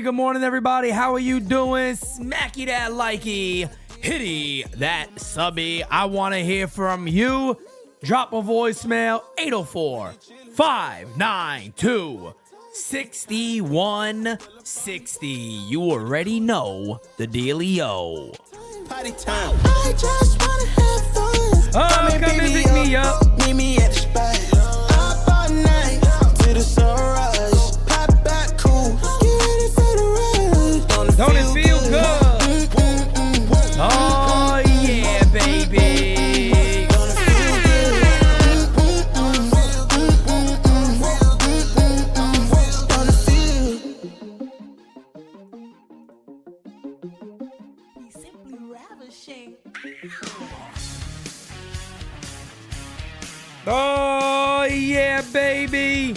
Good morning, everybody. How are you doing? Smacky that likey, hitty that subby. I want to hear from you. Drop a voicemail, 804-592-6160. You already know the dealio. Party time. I just want to have fun. Come and pick me up. Meet me at the spot. Up all night to the sunrise. Pop back cool. Don't it feel good? Oh, yeah, baby. Simply ravishing. Oh, yeah, baby.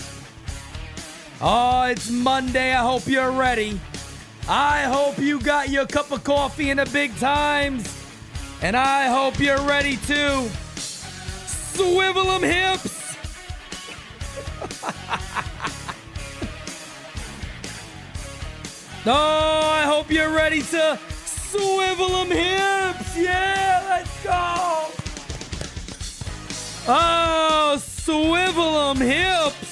Oh, it's Monday. I hope you're ready. I hope you got your cup of coffee in the big times. And I hope you're ready to swivel them hips. Oh, I hope you're ready to swivel them hips. Yeah, let's go. Oh, swivel them hips.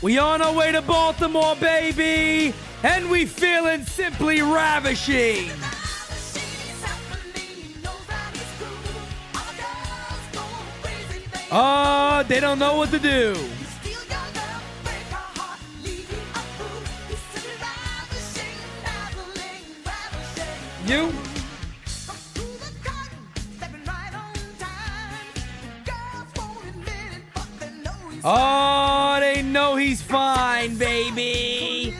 We on our way to Baltimore, baby, and we feeling simply ravishing. Oh, they don't know what to do. You? Oh, they know he's fine, baby.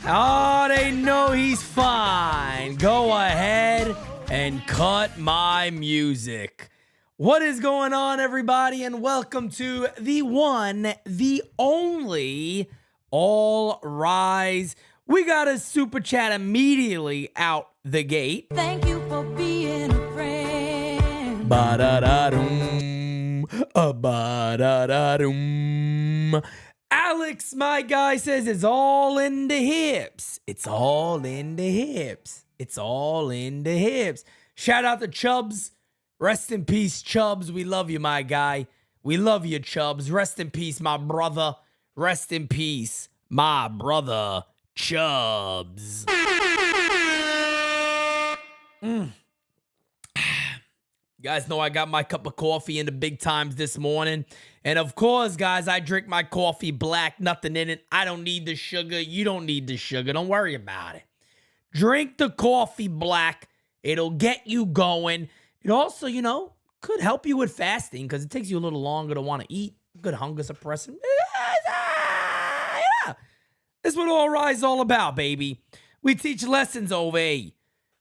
Oh, they know he's fine. Go ahead and cut my music. What is going on, everybody? And welcome to the one, the only All Rise. We got a super chat immediately out the gate. Thank you for being a friend. Ba-da-da-dum. Ba-da-da-dum. Alex, my guy, says it's all in the hips. It's all in the hips. It's all in the hips. Shout out to Chubbs. Rest in peace, Chubbs. We love you, my guy. We love you, Chubbs. Rest in peace, my brother. Rest in peace, my brother, Chubbs. You guys know I got my cup of coffee in the big times this morning. And of course, guys, I drink my coffee black, nothing in it. I don't need the sugar. You don't need the sugar. Don't worry about it. Drink the coffee black. It'll get you going. It also, could help you with fasting because it takes you a little longer to want to eat. Good hunger suppressant. Yeah. That's what All Rise is all about, baby. We teach lessons over A.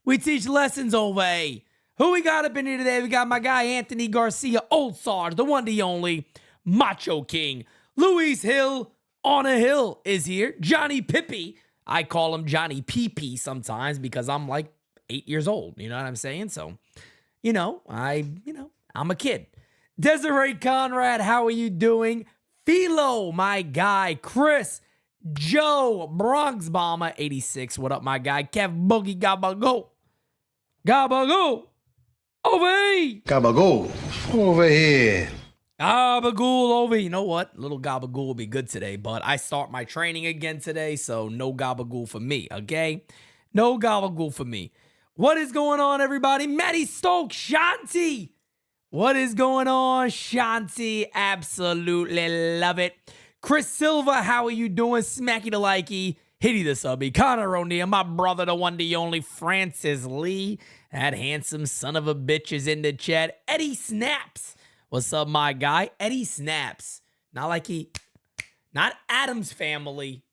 We teach lessons over A. Who we got up in here today? We got my guy Anthony Garcia, Old Sarge, the one, the only, Macho King. Luis Hill on a hill is here. Johnny Pippi. I call him Johnny Pee sometimes because I'm like 8 years old. You know what I'm saying? So, I'm a kid. Desiree Conrad, how are you doing? Philo, my guy. Chris, Joe, Bronx Bomber, 86. What up, my guy? Kev Boogie, Gabago. Gabago. Over here. Gabagool, over here. Gabagool over here. You know what? Little Gabagool will be good today, but I start my training again today, so no Gabagool for me, okay? No Gabagool for me. What is going on, everybody? Matty Stokes, Shanti. What is going on, Shanti? Absolutely love it. Chris Silva, how are you doing? Smacky the likey. Hitty the subby. Connor O'Neill, my brother, the one, the only, Francis Lee. That handsome son of a bitch is in the chat. Eddie Snaps. What's up, my guy? Eddie Snaps. Not Adam's family.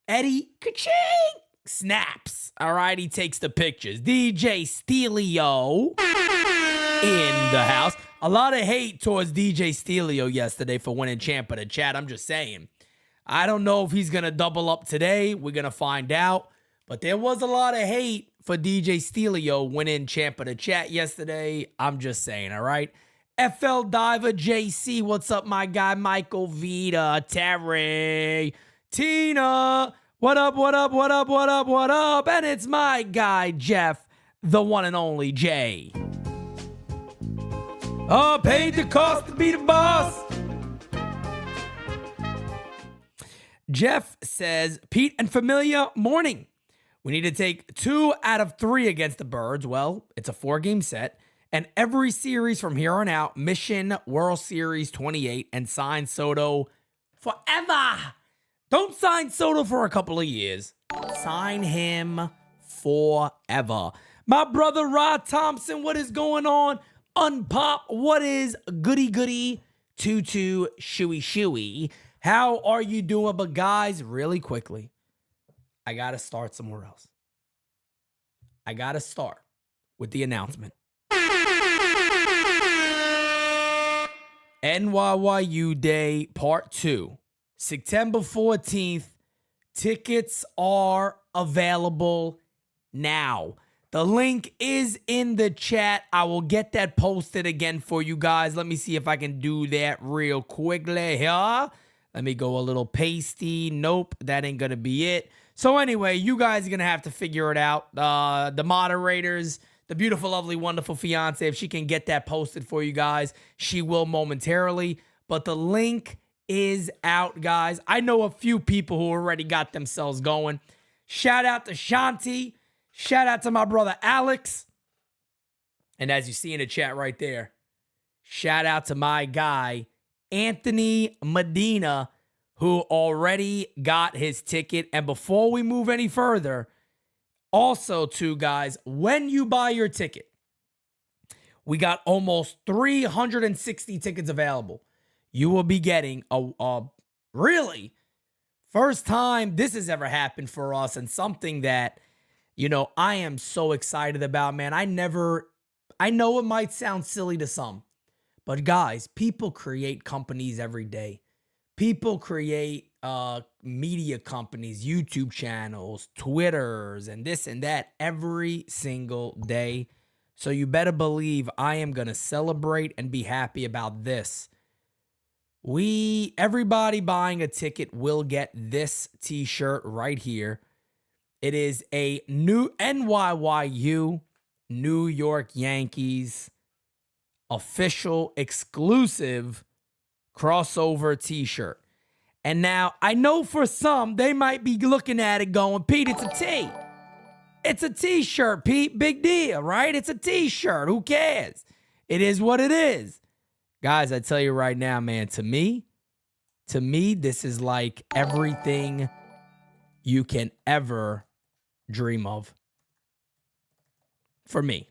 Eddie ka-ching snaps. All right, he takes the pictures. DJ Steelio in the house. A lot of hate towards DJ Steelio yesterday for winning Champ of the Chat. I'm just saying. I don't know if he's going to double up today. We're going to find out. But there was a lot of hate for DJ Steelio winning Champ of the Chat yesterday. I'm just saying, all right? FL Diver JC, what's up, my guy? Michael Vita, Terry, Tina, what up, what up, what up, what up, what up? And it's my guy, Jeff, the one and only Jay. Oh, paid the cost to be the boss. Jeff says, Pete and Familia, morning. We need to take 2 out of 3 against the Birds. Well, it's a 4-game set. And every series from here on out, Mission, World Series 28, and sign Soto forever. Don't sign Soto for a couple of years. Sign him forever. My brother Rod Thompson, what is going on? Unpop, what is goody? Tutu, shoey. How are you doing? But guys, really quickly, I got to start somewhere else. I got to start with the announcement. NYYU Day Part 2, September 14th. Tickets are available now. The link is in the chat. I will get that posted again for you guys. Let me see if I can do that real quickly here. Let me go a little pasty. Nope, that ain't going to be it. So anyway, you guys are going to have to figure it out. The moderators, the beautiful, lovely, wonderful fiance, if she can get that posted for you guys, she will momentarily. But the link is out, guys. I know a few people who already got themselves going. Shout out to Shanti. Shout out to my brother Alex. And as you see in the chat right there, shout out to my guy, Anthony Medina, who already got his ticket. And before we move any further, also, too, guys, when you buy your ticket, we got almost 360 tickets available. You will be getting a really first time this has ever happened for us, and something that, I am so excited about, man. I know it might sound silly to some, but guys, people create companies every day. People create media companies, YouTube channels, Twitters, and this and that every single day. So you better believe I am going to celebrate and be happy about this. Everybody buying a ticket will get this t-shirt right here. It is a new NYYU, New York Yankees, official exclusive crossover t-shirt. And now, I know for some, they might be looking at it going, Pete, it's a tee. It's a t-shirt, Pete. Big deal, right? It's a t-shirt. Who cares? It is what it is. Guys, I tell you right now, man, to me, this is like everything you can ever dream of. For me.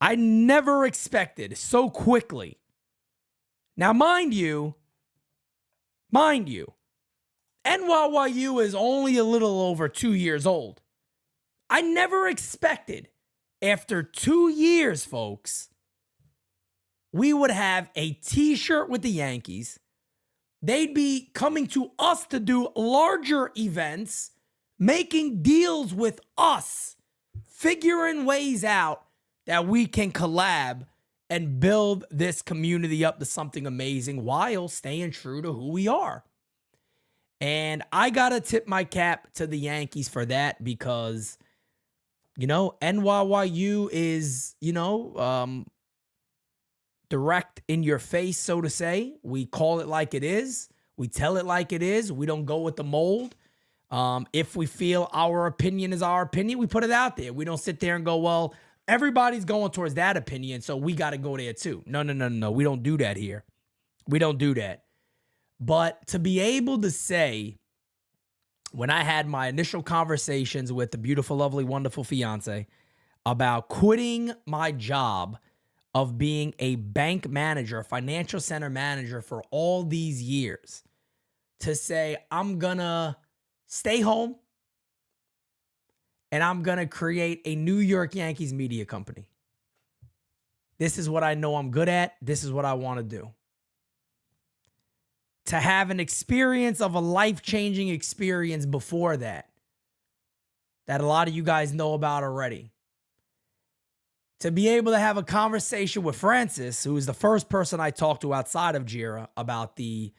I never expected so quickly. Now, mind you, NYU is only a little over 2 years old. I never expected, after 2 years, folks, we would have a t-shirt with the Yankees. They'd be coming to us to do larger events, making deals with us, figuring ways out that we can collab and build this community up to something amazing while staying true to who we are. And I got to tip my cap to the Yankees for that because, NYU is, direct in your face, so to say. We call it like it is. We tell it like it is. We don't go with the mold. If we feel our opinion is our opinion, we put it out there. We don't sit there and go, well, everybody's going towards that opinion, so we got to go there too. No. We don't do that here. We don't do that. But to be able to say, when I had my initial conversations with the beautiful, lovely, wonderful fiance about quitting my job of being a bank manager, a financial center manager for all these years, to say, I'm going to stay home and I'm going to create a New York Yankees media company. This is what I know I'm good at. This is what I want to do. To have an experience of a life-changing experience before that a lot of you guys know about already. To be able to have a conversation with Francis, who is the first person I talked to outside of Jira about the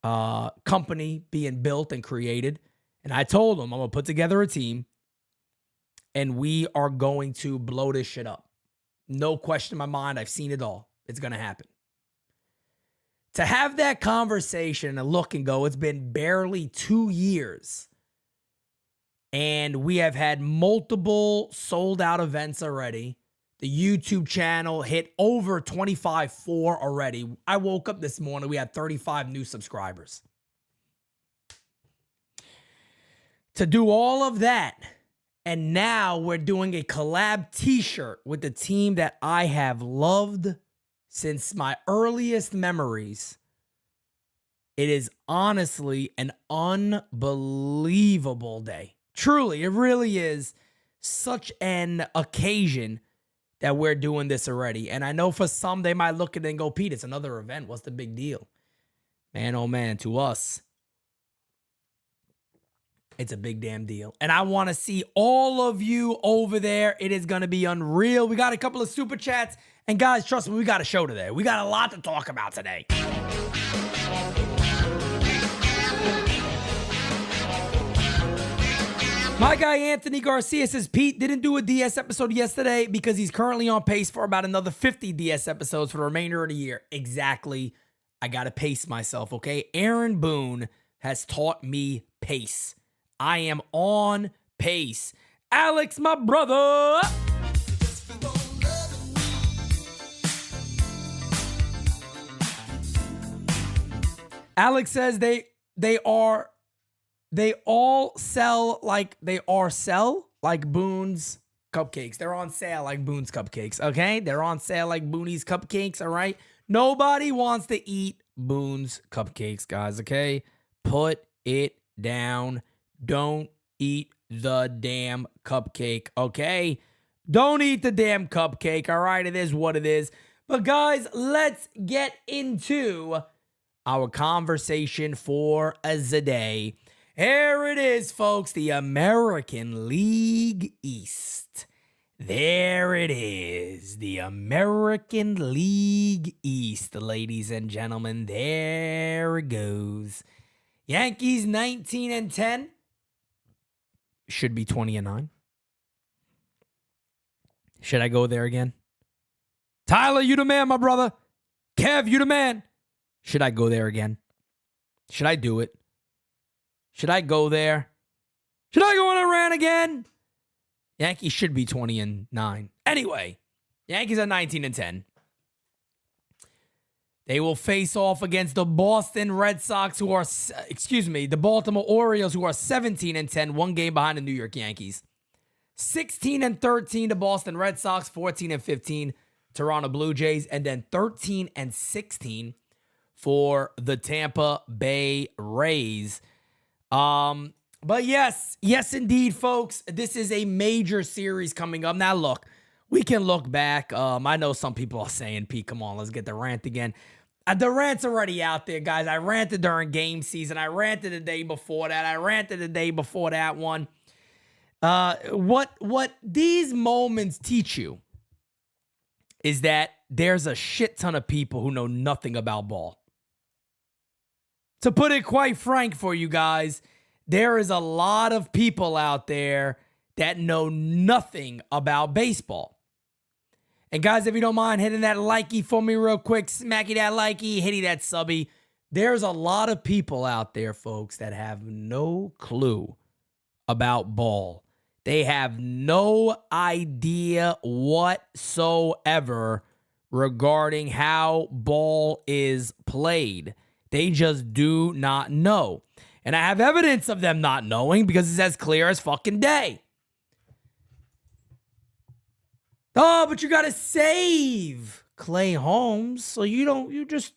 company being built and created. And I told him I'm going to put together a team and we are going to blow this shit up. No question in my mind. I've seen it all. It's going to happen. To have that conversation and look and go, it's been barely 2 years. And we have had multiple sold out events already. The YouTube channel hit over 25.4 already. I woke up this morning, we had 35 new subscribers. To do all of that, and now we're doing a collab t-shirt with the team that I have loved since my earliest memories. It is honestly an unbelievable day. Truly, it really is such an occasion that we're doing this already. And I know for some, they might look at it and go, Pete, it's another event. What's the big deal? Man, oh man, to us, it's a big damn deal. And I want to see all of you over there. It is going to be unreal. We got a couple of super chats. And guys, trust me, we got a show today. We got a lot to talk about today. My guy Anthony Garcia says, Pete didn't do a DS episode yesterday because he's currently on pace for about another 50 DS episodes for the remainder of the year. Exactly. I got to pace myself, okay? Aaron Boone has taught me pace. I am on pace. Alex, my brother. Alex says they all sell like Boone's cupcakes. They're on sale like Boone's cupcakes, okay? They're on sale like Boone's cupcakes, all right? Nobody wants to eat Boone's cupcakes, guys, okay? Put it down. Don't eat the damn cupcake, okay? Don't eat the damn cupcake, all right? It is what it is. But guys, let's get into our conversation for the day. Here it is, folks, the American League East. There it is, the American League East, ladies and gentlemen. There it goes. Yankees 19-10. Should be 20-9. Should I go there again? Tyler, you the man, my brother. Kev, you the man. Should I go there again? Should I do it? Should I go there? Should I go on a rant again? Yankees should be 20-9. Anyway, Yankees are 19-10. They will face off against the Boston Red Sox, the Baltimore Orioles, who are 17-10, one game behind the New York Yankees. 16-13, the Boston Red Sox, 14-15, Toronto Blue Jays, and then 13-16 for the Tampa Bay Rays. But yes, indeed, folks, this is a major series coming up. Now, look, we can look back. I know some people are saying, Pete, come on, let's get the rant again. The rant's already out there, guys. I ranted during game season. I ranted the day before that. I ranted the day before that one. What these moments teach you is that there's a shit ton of people who know nothing about ball. To put it quite frank for you guys, there is a lot of people out there that know nothing about baseball. And guys, if you don't mind hitting that likey for me real quick, smacky that likey, hitty that subby. There's a lot of people out there, folks, that have no clue about ball. They have no idea whatsoever regarding how ball is played. They just do not know. And I have evidence of them not knowing because it's as clear as fucking day. Oh, but you got to save Clay Holmes. So you just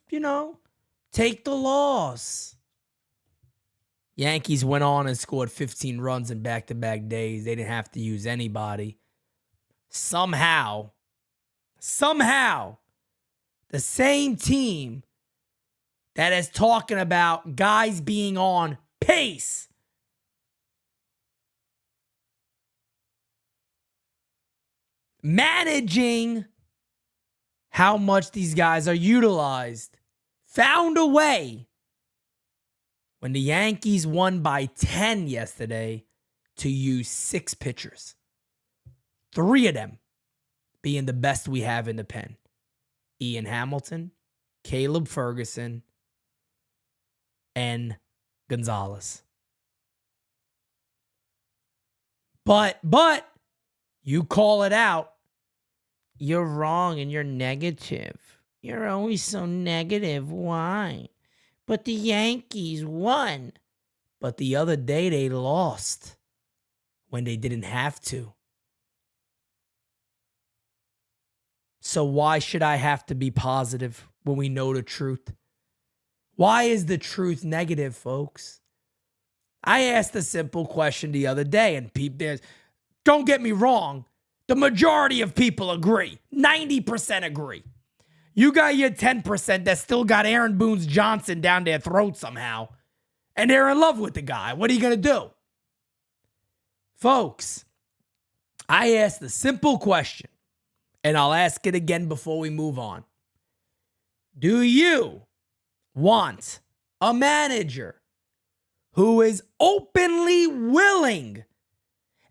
take the loss. Yankees went on and scored 15 runs in back-to-back days. They didn't have to use anybody. Somehow, the same team that is talking about guys being on pace managing how much these guys are utilized, found a way when the Yankees won by 10 yesterday to use 6 pitchers. 3 of them being the best we have in the pen. Ian Hamilton, Caleb Ferguson, and Gonzalez. But you call it out. You're wrong and you're negative. You're always so negative. Why? But the Yankees won. But the other day they lost when they didn't have to. So why should I have to be positive when we know the truth? Why is the truth negative, folks? I asked a simple question the other day, and don't get me wrong, the majority of people agree. 90% agree. You got your 10% that still got Aaron Boone's Johnson down their throat somehow, and they're in love with the guy. What are you going to do? Folks, I asked a simple question, and I'll ask it again before we move on. Do you want a manager who is openly willing?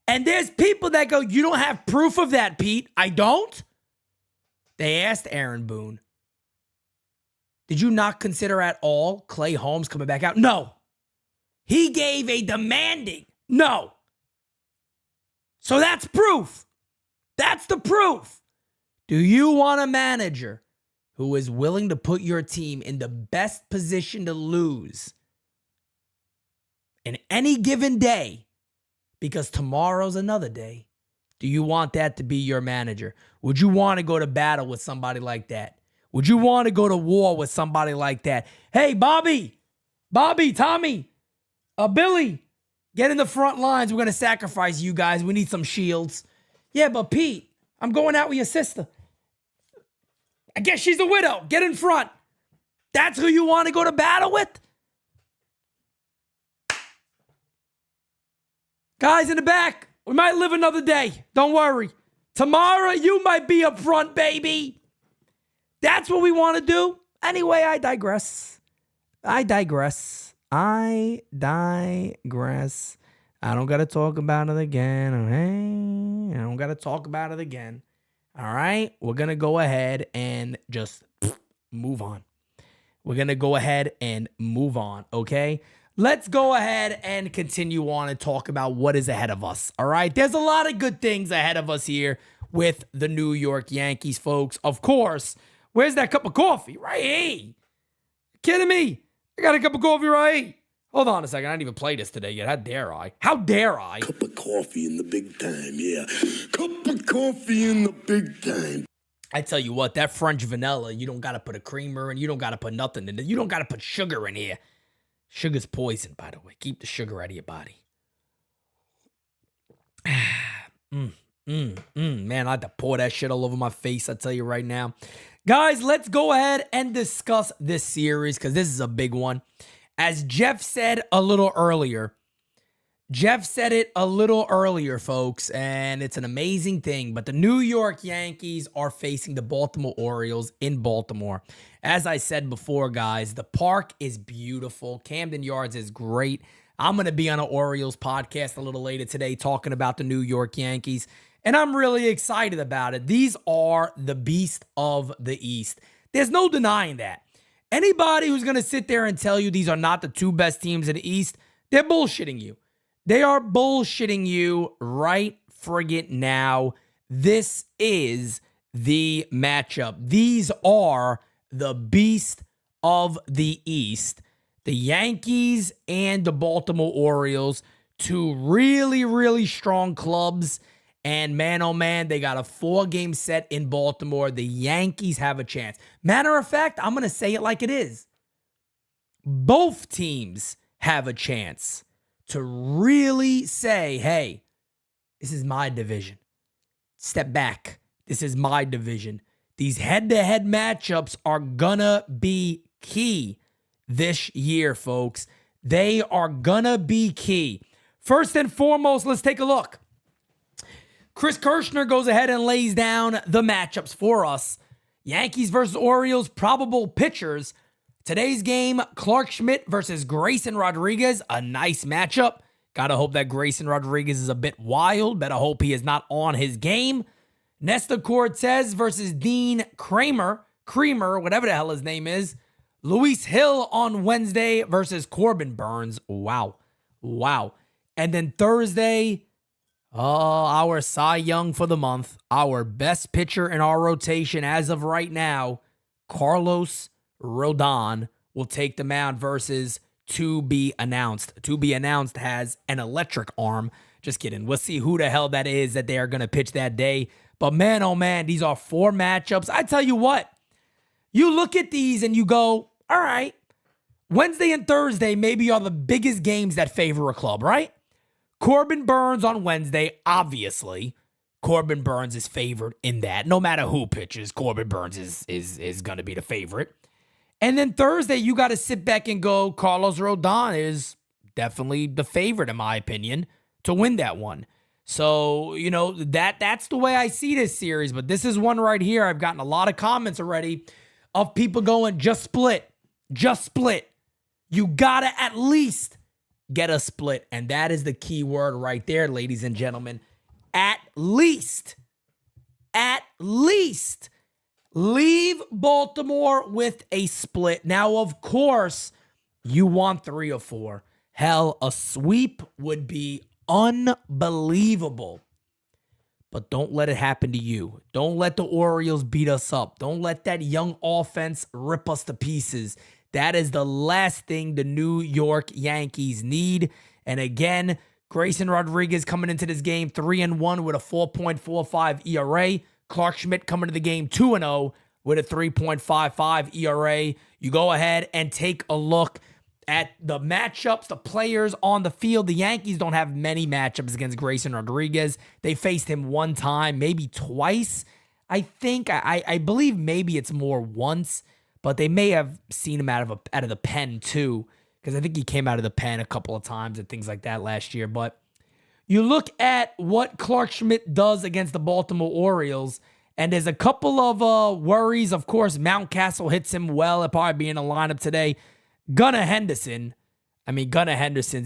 And there's people that go, you don't have proof of that, Pete. I don't? They asked Aaron Boone, did you not consider at all Clay Holmes coming back out? No. He gave a demanding no. So that's proof. That's the proof. Do you want a manager who is willing to put your team in the best position to lose in any given day? Because tomorrow's another day. Do you want that to be your manager? Would you want to go to battle with somebody like that? Would you want to go to war with somebody like that? Hey, Bobby, Tommy, Billy, get in the front lines. We're going to sacrifice you guys. We need some shields. Yeah, but Pete, I'm going out with your sister. I guess she's a widow. Get in front. That's who you want to go to battle with? Guys in the back, we might live another day. Don't worry. Tomorrow, you might be up front, baby. That's what we want to do. Anyway, I digress. I don't got to talk about it again. Okay? I don't got to talk about it again. All right? We're going to go ahead and just move on. Okay? Let's go ahead and continue on and talk about what is ahead of us. All right? There's a lot of good things ahead of us here with the New York Yankees, folks. Of course, Where's that cup of coffee? Right here. Kidding me? I got a cup of coffee right here. Hold on a second. I didn't even play this today yet. How dare I? How dare I? Cup of coffee in the big time, yeah. Cup of coffee in the big time. I tell you what, that French vanilla, you don't got to put a creamer in. You don't got to put nothing in it. You don't got to put sugar in here. Sugar's poison, by the way. Keep the sugar out of your body. Man, I had to pour that shit all over my face, I tell you right now. Guys, let's go ahead and discuss this series because this is a big one. As Jeff said a little earlier, folks, and it's an amazing thing, but the New York Yankees are facing the Baltimore Orioles in Baltimore. As I said before, guys, the park is beautiful. Camden Yards is great. I'm going to be on an Orioles podcast a little later today talking about the New York Yankees, and I'm really excited about it. These are the beast of the East. There's no denying that. Anybody who's going to sit there and tell you these are not the two best teams in the East, they're bullshitting you. They are bullshitting you right friggin' now. This is the matchup. These are the beast of the East. The Yankees and the Baltimore Orioles, two really, really strong clubs. And man, oh man, they got a 4-game set in Baltimore. The Yankees have a chance. Matter of fact, I'm going to say it like it is. Both teams have a chance to really say, hey, this is my division. Step back. This is my division. These head-to-head matchups are gonna be key this year, folks. They are gonna be key. First and foremost, let's take a look. Chris Kirshner goes ahead and lays down the matchups for us. Yankees versus Orioles, probable pitchers. Today's game, Clark Schmidt versus Grayson Rodriguez. A nice matchup. Gotta hope that Grayson Rodriguez is a bit wild. Better hope he is not on his game. Nestor Cortez versus Dean Creamer, whatever the hell his name is. Luis Hill on Wednesday versus Corbin Burns. Wow. And then Thursday, our Cy Young for the month, our best pitcher in our rotation as of right now, Carlos Rodon, will take the mound versus To Be Announced. To Be Announced has an electric arm. Just kidding. We'll see who the hell that is that they are going to pitch that day. But man, oh man, these are 4 matchups. I tell you what, you look at these and you go, all right, Wednesday and Thursday maybe are the biggest games that favor a club, right? Corbin Burns on Wednesday, obviously. Corbin Burns is favored in that. No matter who pitches, Corbin Burns is going to be the favorite. And then Thursday, you got to sit back and go, Carlos Rodon is definitely the favorite, in my opinion, to win that one. So, you know, that's the way I see this series. But this is one right here. I've gotten a lot of comments already of people going, just split. You got to at least get a split. And that is the key word right there, ladies and gentlemen. At least. Leave Baltimore with a split. Now, of course, you want 3 or 4. Hell, a sweep would be unbelievable. But don't let it happen to you. Don't let the Orioles beat us up. Don't let that young offense rip us to pieces. That is the last thing the New York Yankees need. And again, Grayson Rodriguez coming into this game 3-1 with a 4.45 ERA. Clark Schmidt coming to the game 2-0 with a 3.55 ERA. You go ahead and take a look at the matchups, the players on the field. The Yankees don't have many matchups against Grayson Rodriguez. They faced him one time, maybe twice. I think, I believe maybe it's more once, but they may have seen him out of the pen too, because I think he came out of the pen a couple of times and things like that last year. But you look at what Clark Schmidt does against the Baltimore Orioles, and there's a couple of worries. Of course, Mountcastle hits him well. He'll probably be in the lineup today. Gunnar Henderson's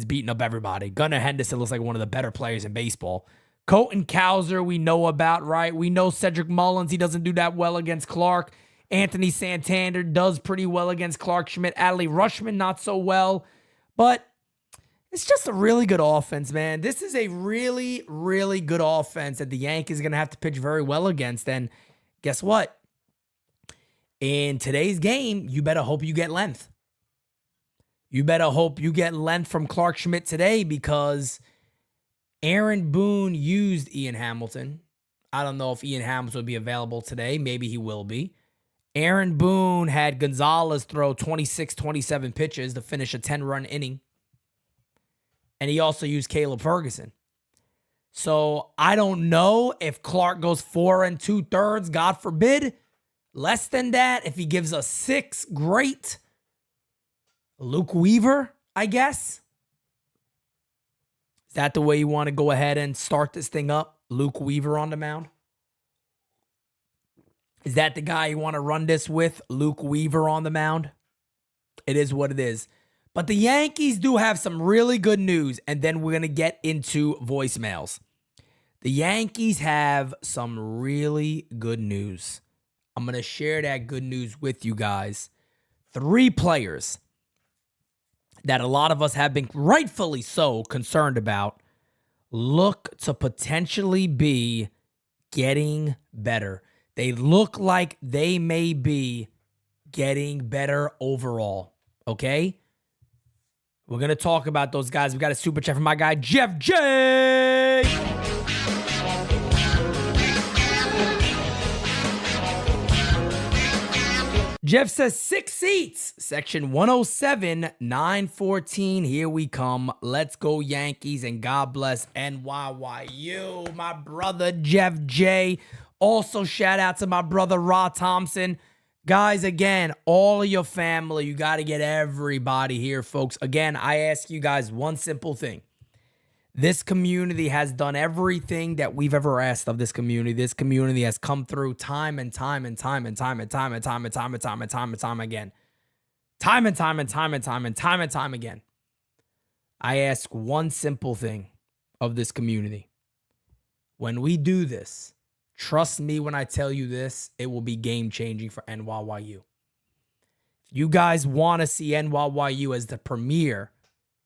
beating up everybody. Gunnar Henderson looks like one of the better players in baseball. Colton Cowser, we know about, right? We know Cedric Mullins, he doesn't do that well against Clark. Anthony Santander does pretty well against Clark Schmidt. Adley Rutschman, not so well. But it's just a really good offense, man. This is a really, really good offense that the Yankees are going to have to pitch very well against. And guess what? In today's game, you better hope you get length. You better hope you get length from Clark Schmidt today because Aaron Boone used Ian Hamilton. I don't know if Ian Hamilton will be available today. Maybe he will be. Aaron Boone had Gonzalez throw 26, 27 pitches to finish a 10-run inning. And he also used Caleb Ferguson. So I don't know if Clark goes 4 2/3, God forbid. Less than that, if he gives us 6, great. Luke Weaver, I guess. Is that the way you want to go ahead and start this thing up? Luke Weaver on the mound? Is that the guy you want to run this with? Luke Weaver on the mound? It is what it is. But the Yankees do have some really good news, and then we're going to get into voicemails. The Yankees have some really good news. I'm going to share that good news with you guys. 3 players that a lot of us have been rightfully so concerned about look to potentially be getting better. They look like they may be getting better overall, okay? We're going to talk about those guys. We got a super chat from my guy, Jeff J. Jeff says 6 seats, section 107, 914. Here we come. Let's go Yankees and God bless NYYU. My brother Jeff J. Also shout out to my brother Rod Thompson. Guys, again, all of your family, you got to get everybody here, folks. Again, I ask you guys one simple thing. This community has done everything that we've ever asked of this community. This community has come through time and time and time and time and time and time and time and time and time and time again. Time and time and time and time and time and time again. I ask one simple thing of this community. When we do this, trust me when I tell you this, it will be game-changing for NYYU. If you guys want to see NYYU as the premier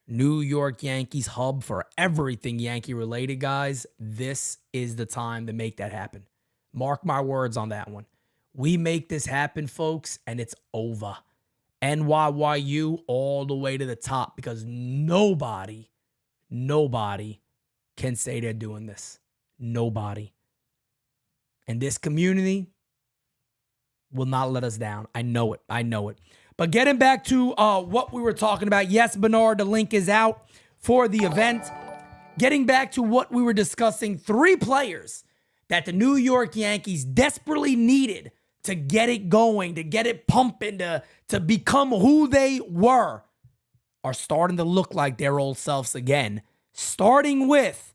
New York Yankees hub for everything Yankee-related, guys, this is the time to make that happen. Mark my words on that one. We make this happen, folks, and it's over. NYYU all the way to the top because nobody can say they're doing this. Nobody. And this community will not let us down. I know it. But getting back to what we were talking about. Yes, Bernard, the link is out for the event. Getting back to what we were discussing, 3 players that the New York Yankees desperately needed to get it going, to get it pumping, to become who they were, are starting to look like their old selves again. Starting with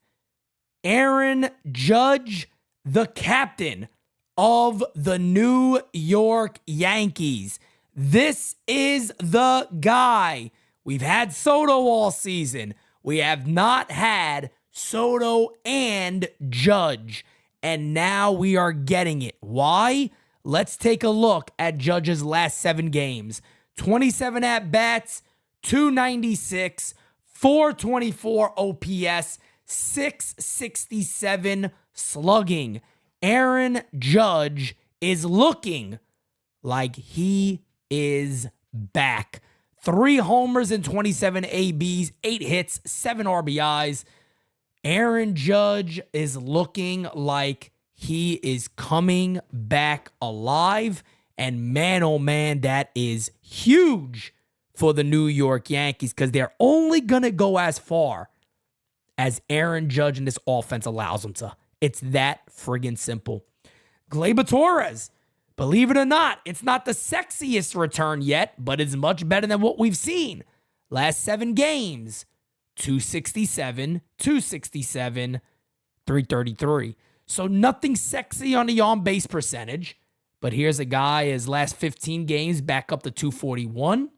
Aaron Judge, the captain of the New York Yankees. This is the guy. We've had Soto all season. We have not had Soto and Judge. And now we are getting it. Why? Let's take a look at Judge's last 7 games. 27 at-bats, 296, 424 OPS, 667 slugging. Aaron Judge is looking like he is back. 3 homers and 27 ABs, 8 hits, 7 RBIs. Aaron Judge is looking like he is coming back alive. And man, oh man, that is huge for the New York Yankees because they're only going to go as far as Aaron Judge and this offense allows them to. It's that friggin' simple. Gleyber Torres, believe it or not, it's not the sexiest return yet, but it's much better than what we've seen. Last 7 games, 267, 333. So nothing sexy on the on-base percentage, but here's a guy, his last 15 games back up to 241.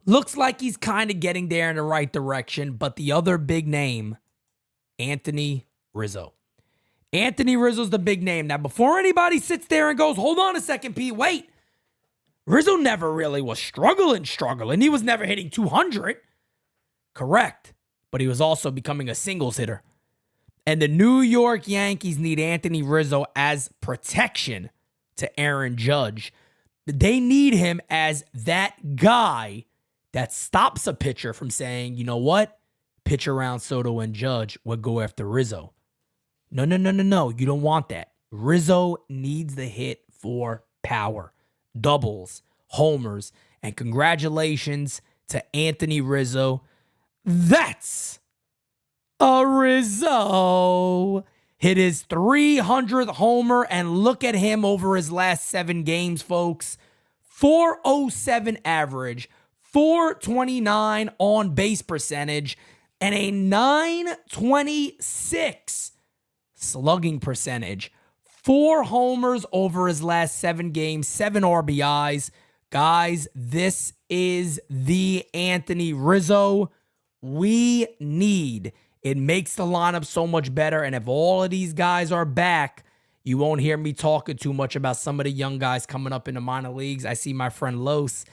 Looks like he's kind of getting there in the right direction, but the other big name, Anthony Rizzo. Anthony Rizzo's the big name. Now, before anybody sits there and goes, hold on a second, Pete, wait. Rizzo never really was struggling. He was never hitting 200. Correct. But he was also becoming a singles hitter. And the New York Yankees need Anthony Rizzo as protection to Aaron Judge. They need him as that guy that stops a pitcher from saying, you know what? Pitch around Soto and Judge would go after Rizzo. No. You don't want that. Rizzo needs the hit for power, doubles, homers, and congratulations to Anthony Rizzo. That's a Rizzo. Hit his 300th homer, and look at him over his last 7 games, folks. 407 average, 429 on base percentage, and a 926 slugging percentage. 4 homers over his last 7 games, 7 RBIs. Guys, this is the Anthony Rizzo we need. It makes the lineup so much better. And if all of these guys are back, you won't hear me talking too much about some of the young guys coming up in the minor leagues. I see my friend Los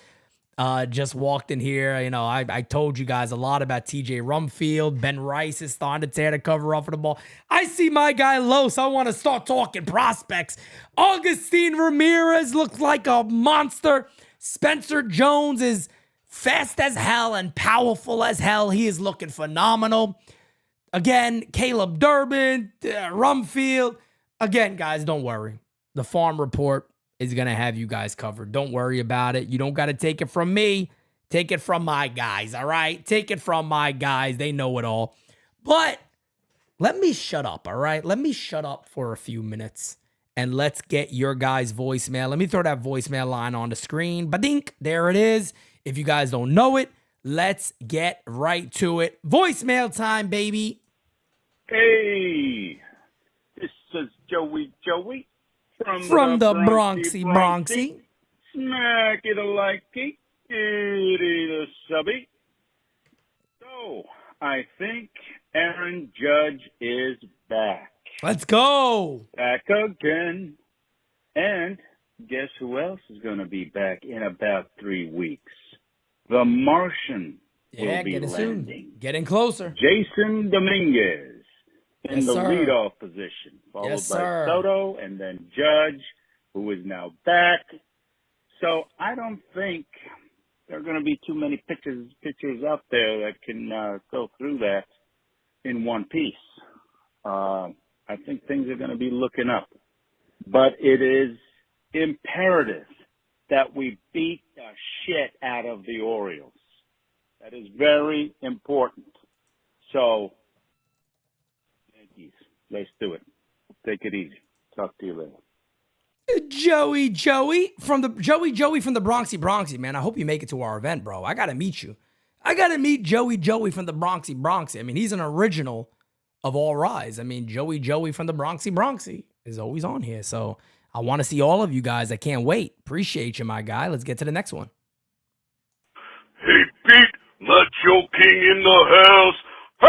just walked in here. You know, I told you guys a lot about TJ Rumfield. Ben Rice is starting to tear the cover off of the ball. I see my guy Los. I want to start talking prospects. Augustine Ramirez looks like a monster. Spencer Jones is fast as hell and powerful as hell. He is looking phenomenal. Again, Caleb Durbin, Rumfield. Again, guys, don't worry. The Farm Report is going to have you guys covered. Don't worry about it. You don't got to take it from me. Take it from my guys, all right? Take it from my guys. They know it all. But let me shut up, all right? Let me shut up for a few minutes, and let's get your guys' voicemail. Let me throw that voicemail line on the screen. Badink, there it is. If you guys don't know it, let's get right to it. Voicemail time, baby. Hey, this is Joey From the Bronxy. Smack it a likey, it a subby. So, I think Aaron Judge is back. Let's go. Back again. And guess who else is going to be back in about 3 weeks? The Martian will be landing. Soon. Getting closer. Jason Dominguez in the sir. leadoff position, followed by Soto and then Judge, who is now back. So I don't think there are going to be too many pitchers out there that can go through that in one piece. I think things are going to be looking up. But it is imperative that we beat the shit out of the Orioles. That is very important. So, Yankees, let's do it. Take it easy. Talk to you later. Joey from the Bronxy, man. I hope you make it to our event, bro. I gotta meet you. I gotta meet Joey from the Bronxy. I mean, he's an original of All Rise. I mean, Joey from the Bronxy is always on here. So I want to see all of you guys. I can't wait. Appreciate you, my guy. Let's get to the next one. Hey, Pete, Macho King in the house. How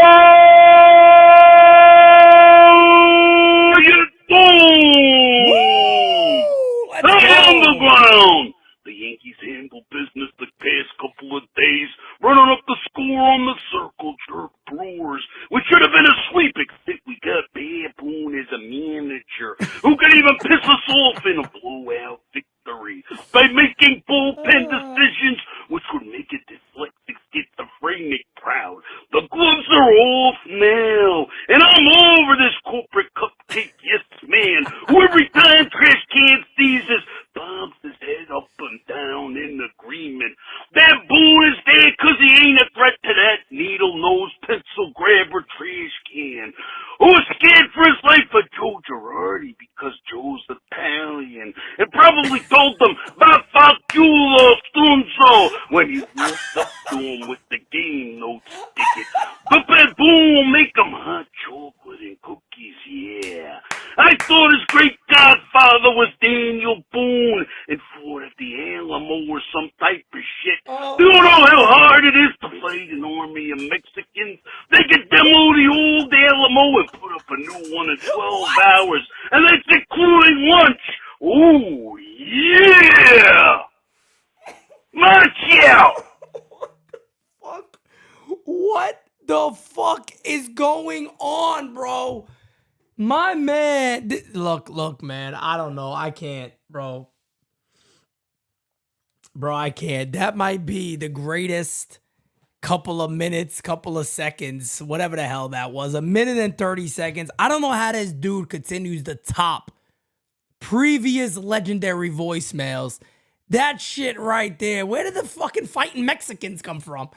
you doing? Let's I'm go. on the ground. The Yankees handled business the past couple of days, running up the score on the Circle Jerk Brewers, which should have been a sweep, except we got Bear Boone as a manager who could even piss us off in a blowout victory by making bullpen decisions which would make a dyslexic schizophrenic proud. The gloves are off now, and I'm over this corporate cupcake yes man who every time trash can sees us bobs his head up and down in agreement. That Boone is there 'cause he ain't a threat to that needle-nosed pencil grabber trash can who was scared for his life of Joe Girardi because Joe's Italian and probably told them about Falculo Stunzo when he walked up to him with the game notes ticket. But that Boone will make him hot chocolate and cookies, yeah. I thought his great godfather was Daniel Boone and fought at the Alamo or some type of shit. Do you know how hard it is to fight an army of Mexicans? They can demo the old Alamo and put up a new one in 12 hours, and that's including lunch. Ooh, yeah! March out! What the fuck is going on, bro? My man, look, man. I don't know. I can't, bro. Bro, I can't. That might be the greatest couple of minutes, couple of seconds, whatever the hell that was. 1 minute and 30 seconds. I don't know how this dude continues to top previous legendary voicemails. That shit right there. Where did the fucking fighting Mexicans come from?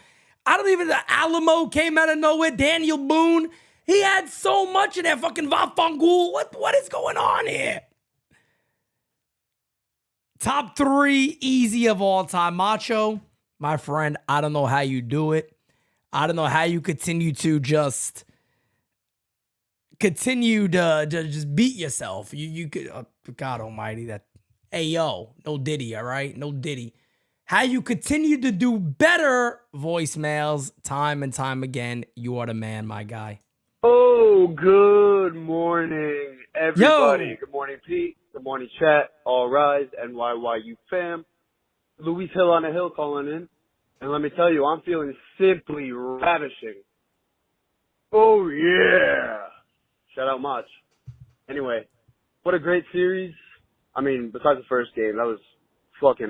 I don't even, the Alamo came out of nowhere. Daniel Boone. He had so much in that fucking Vafangul. What is going on here? Top 3 easy of all time. Macho, my friend, I don't know how you do it. I don't know how you continue to just just beat yourself. You could, God almighty, that, hey, yo, no Diddy, all right? No Diddy. How you continue to do better voicemails time and time again. You are the man, my guy. Oh, good morning, everybody. Yo. Good morning, Pete. Good morning, chat. All rise, NYYU fam. Luis Hill on the hill calling in. And let me tell you, I'm feeling simply ravishing. Oh, yeah. Shout out Mach. Anyway, what a great series. I mean, besides the first game, that was fucking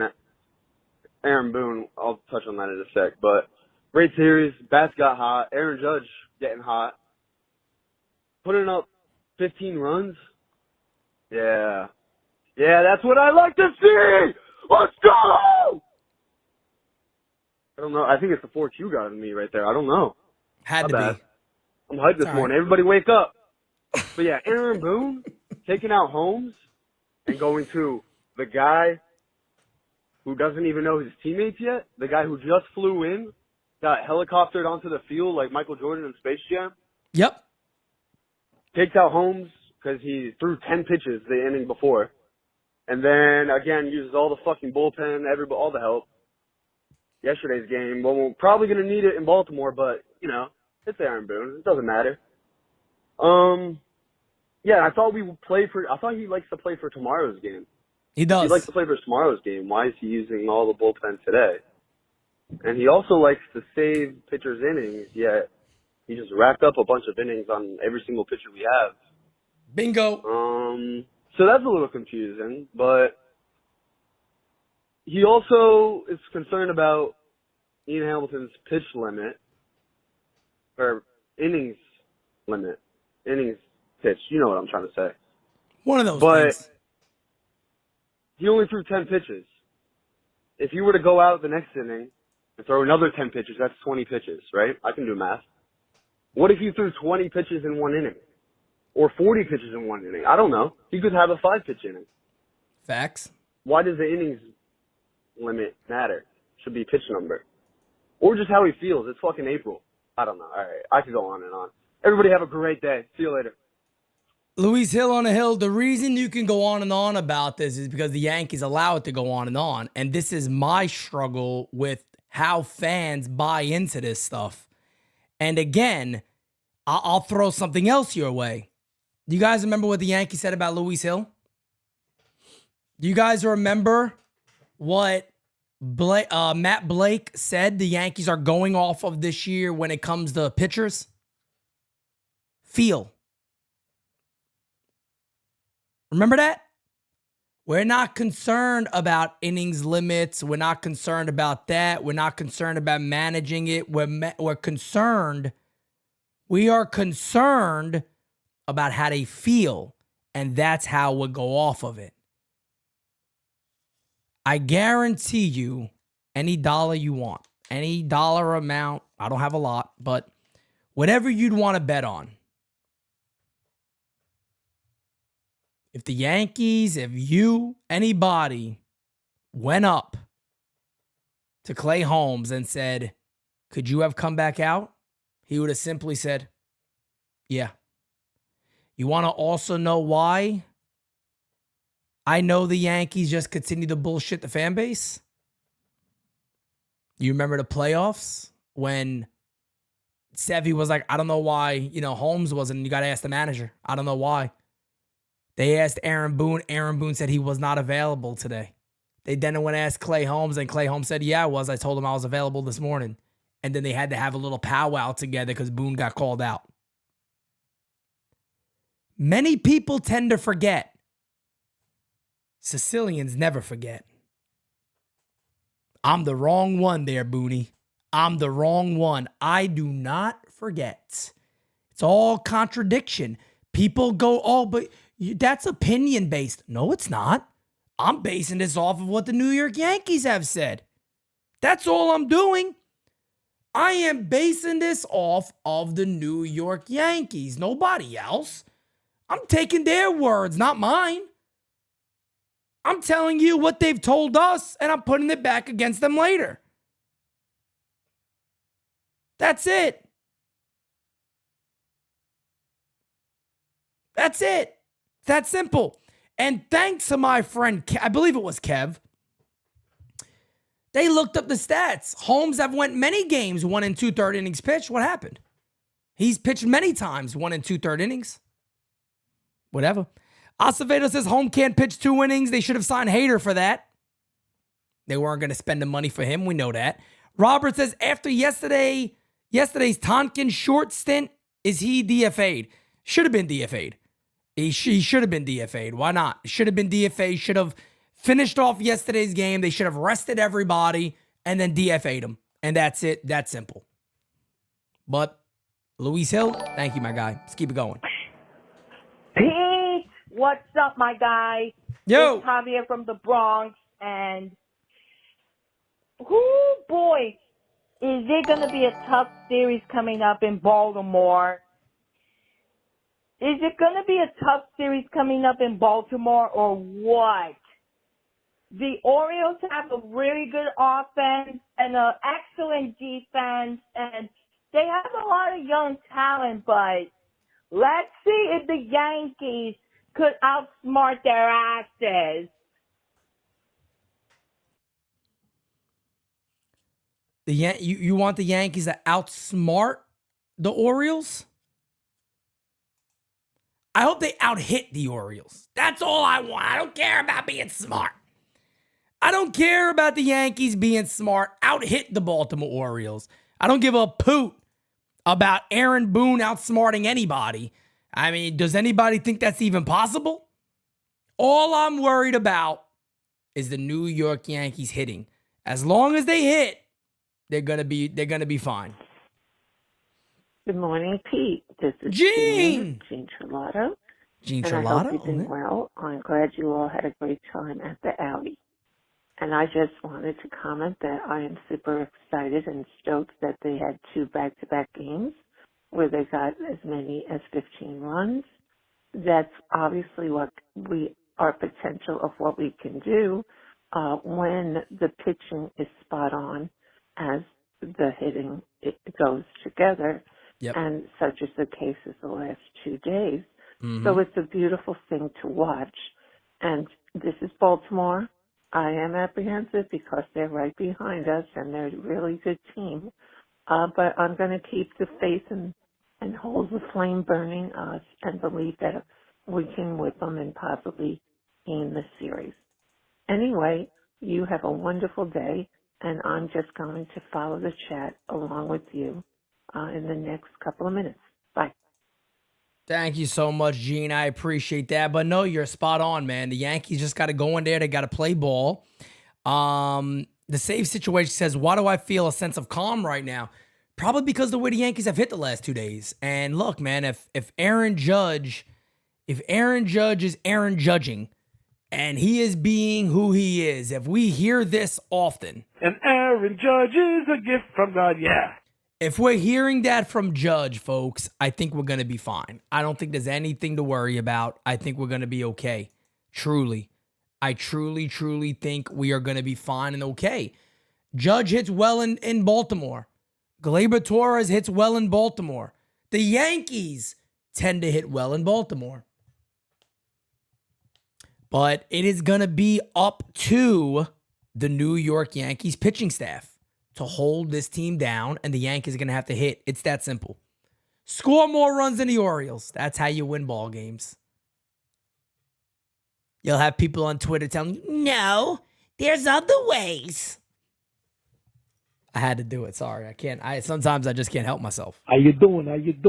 Aaron Boone. I'll touch on that in a sec. But great series. Bats got hot. Aaron Judge getting hot. Putting up 15 runs. Yeah. Yeah, that's what I like to see. Let's go! I don't know. I think it's the 4Q got in me right there. I don't know. Had to be. I'm hyped this morning. Everybody wake up. But yeah, Aaron Boone taking out Holmes and going to the guy who doesn't even know his teammates yet, the guy who just flew in, got helicoptered onto the field like Michael Jordan in Space Jam. Yep. Takes out Holmes because he threw 10 pitches the inning before. And then, again, uses all the fucking bullpen, all the help. Yesterday's game, well, we're probably going to need it in Baltimore, but, you know, it's Aaron Boone. It doesn't matter. Yeah, I thought he likes to play for tomorrow's game. He does. He likes to play for tomorrow's game. Why is he using all the bullpen today? And he also likes to save pitchers' innings, yet he just racked up a bunch of innings on every single pitcher we have. Bingo. So that's a little confusing, but he also is concerned about Ian Hamilton's pitch limit, or innings limit, innings pitch. You know what I'm trying to say. One of those but things. He only threw 10 pitches. If you were to go out the next inning and throw another 10 pitches, that's 20 pitches, right? I can do math. What if you threw 20 pitches in one inning? Or 40 pitches in one inning? I don't know. He could have a 5-pitch inning. Facts. Why does the innings limit matter? Should be pitch number. Or just how he feels. It's fucking April. I don't know. All right. I could go on and on. Everybody have a great day. See you later. Luis Hill on the hill. The reason you can go on and on about this is because the Yankees allow it to go on and on. And this is my struggle with how fans buy into this stuff. And again, I'll throw something else your way. Do you guys remember what the Yankees said about Luis Hill? Do you guys remember what Matt Blake said the Yankees are going off of this year when it comes to pitchers? Feel. Remember that? We're not concerned about innings limits. We're not concerned about that. We're not concerned about managing it. We're concerned. We are concerned about how they feel, and that's how we'll go off of it. I guarantee you, any dollar you want, any dollar amount, I don't have a lot, but whatever you'd want to bet on. If the Yankees, if you, anybody went up to Clay Holmes and said, could you have come back out? He would have simply said, yeah. You want to also know why I know the Yankees just continue to bullshit the fan base? You remember the playoffs when Sevy was like, I don't know why, Holmes wasn't, you got to ask the manager. I don't know why. They asked Aaron Boone. Aaron Boone said he was not available today. They then went and asked Clay Holmes, and Clay Holmes said, yeah, I was. I told him I was available this morning. And then they had to have a little powwow together because Boone got called out. Many people tend to forget. Sicilians never forget. I'm the wrong one there, Booney. I'm the wrong one. I do not forget. It's all contradiction. People go, oh, but that's opinion based. No, it's not. I'm basing this off of what the New York Yankees have said. That's all I'm doing. I am basing this off of the New York Yankees. Nobody else. I'm taking their words, not mine. I'm telling you what they've told us, and I'm putting it back against them later. That's it. That's it. That simple. And thanks to my friend, I believe it was Kev, they looked up the stats. Holmes have went many games 1 and 2/3 innings pitched. What happened? He's pitched many times 1 and 2/3 innings. Whatever. Acevedo says Holmes can't pitch 2 innings. They should have signed Hader for that. They weren't going to spend the money for him. We know that. Robert says after yesterday's Tonkin short stint, is he DFA'd? Should have been DFA'd. He should have been DFA'd. Why not? Should have been DFA'd. Should have finished off yesterday's game. They should have rested everybody and then DFA'd him. And that's it. That's simple. But Luis Hill, thank you, my guy. Let's keep it going. Pete, what's up, my guy? Yo. It's Javier from the Bronx. And, boy, is there going to be a tough series coming up in Baltimore? Is it going to be a tough series coming up in Baltimore or what? The Orioles have a really good offense and an excellent defense, and they have a lot of young talent, but let's see if the Yankees could outsmart their asses. You want the Yankees to outsmart the Orioles? I hope they out-hit the Orioles. That's all I want. I don't care about being smart. I don't care about the Yankees being smart. Out-hit the Baltimore Orioles. I don't give a poot about Aaron Boone outsmarting anybody. I mean, does anybody think that's even possible? All I'm worried about is the New York Yankees hitting. As long as they hit, they're gonna be fine. Good morning, Pete. This is Gene Charlotta. Gene and Charlotta? I hope you're doing well. I'm glad you all had a great time at the Audi. And I just wanted to comment that I am super excited and stoked that they had 2 back-to-back games where they got as many as 15 runs. That's obviously what our potential of what we can do when the pitching is spot on as the hitting it goes together. Yep. And such is the case as the last 2 days. Mm-hmm. So it's a beautiful thing to watch. And this is Baltimore. I am apprehensive because they're right behind us and they're a really good team. But I'm going to keep the faith and hold the flame burning us and believe that we can whip them and possibly gain the series. Anyway, you have a wonderful day, and I'm just going to follow the chat along with you in the next couple of minutes. Bye. Thank you so much, Gene. I appreciate that. But no, you're spot on, man. The Yankees just got to go in there. They got to play ball. The save situation says, why do I feel a sense of calm right now? Probably because the way the Yankees have hit the last 2 days. And look, man, if Aaron Judge is Aaron Judging, and he is being who he is, if we hear this often. And Aaron Judge is a gift from God, yeah. If we're hearing that from Judge, folks, I think we're going to be fine. I don't think there's anything to worry about. I think we're going to be okay. Truly. I truly, truly think we are going to be fine and okay. Judge hits well in Baltimore. Gleyber Torres hits well in Baltimore. The Yankees tend to hit well in Baltimore. But it is going to be up to the New York Yankees pitching staff to hold this team down, and the Yankees are going to have to hit. It's that simple. Score more runs than the Orioles. That's how you win ball games. You'll have people on Twitter telling you, no, there's other ways. I had to do it. Sorry, I can't. Sometimes I just can't help myself. How you doing? Good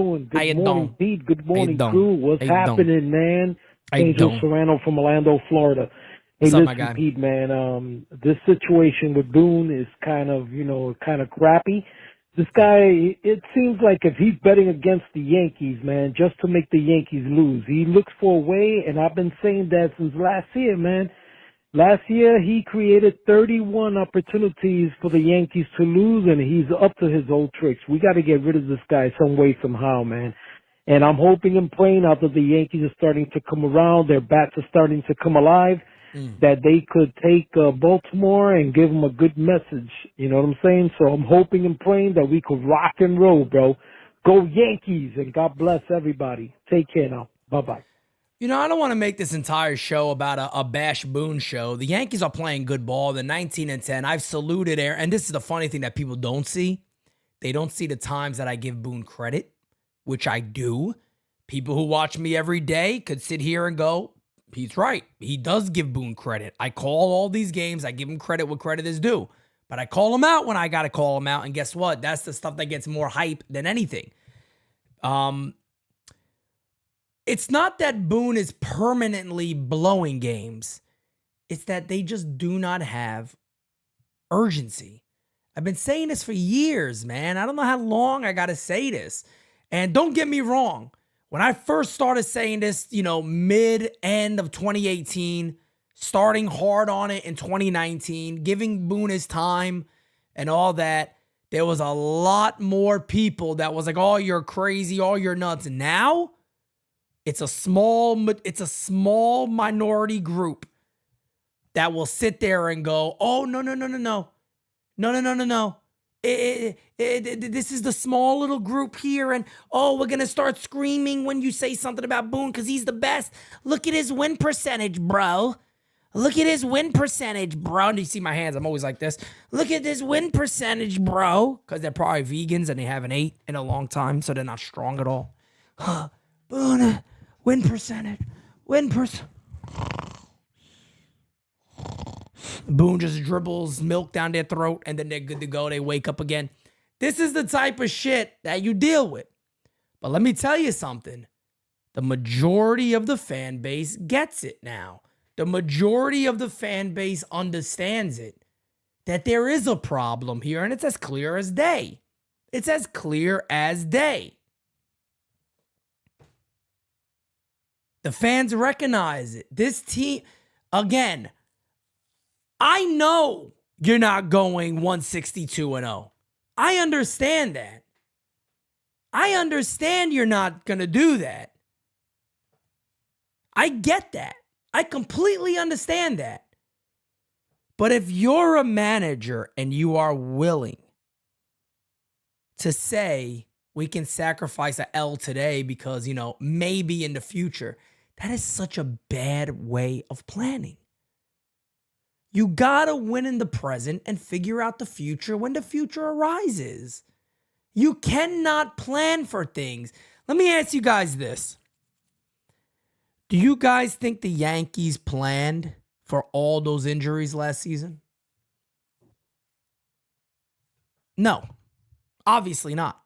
morning, Pete. Good morning, crew. What's happening, man? Angel Serrano from Orlando, Florida. Hey, What's up, my listen, guy? Pete, man. This situation with Boone is kind of crappy. This guy, it seems like if he's betting against the Yankees, man, just to make the Yankees lose, he looks for a way, and I've been saying that since last year, man. Last year, he created 31 opportunities for the Yankees to lose, and he's up to his old tricks. We got to get rid of this guy some way, somehow, man. And I'm hoping and praying now that the Yankees are starting to come around, their bats are starting to come alive, that they could take Baltimore and give them a good message. You know what I'm saying? So I'm hoping and praying that we could rock and roll, bro. Go Yankees, and God bless everybody. Take care now. Bye-bye. You know, I don't want to make this entire show about a Bash Boone show. The Yankees are playing good ball. They're 19-10. I've saluted Aaron. And this is the funny thing that people don't see. They don't see the times that I give Boone credit, which I do. People who watch me every day could sit here and go, he's right. He does give Boone credit. I call all these games. I give him credit what credit is due. But I call him out when I got to call him out. And guess what? That's the stuff that gets more hype than anything. It's not that Boone is permanently blowing games. It's that they just do not have urgency. I've been saying this for years, man. I don't know how long I got to say this. And don't get me wrong. When I first started saying this, mid-end of 2018, starting hard on it in 2019, giving Boone his time and all that, there was a lot more people that was like, oh, you're crazy, oh, you're nuts. Now, it's a small minority group that will sit there and go, oh, no. This is the small little group here, and we're going to start screaming when you say something about Boone because he's the best. Look at his win percentage, bro. Look at his win percentage, bro. Do you see my hands? I'm always like this. Look at this win percentage, bro. Because they're probably vegans and they haven't ate in a long time, so they're not strong at all. Boone, win percentage. Boone just dribbles milk down their throat, and then they're good to go. They wake up again. This is the type of shit that you deal with. But let me tell you something. The majority of the fan base gets it now. The majority of the fan base understands it. That there is a problem here, and it's as clear as day. It's as clear as day. The fans recognize it. This team, again, I know you're not going 162-0. I understand that. I understand you're not going to do that. I get that. I completely understand that. But if you're a manager and you are willing to say we can sacrifice a L today because, maybe in the future, that is such a bad way of planning. You gotta win in the present and figure out the future when the future arises. You cannot plan for things. Let me ask you guys this. Do you guys think the Yankees planned for all those injuries last season? No, obviously not.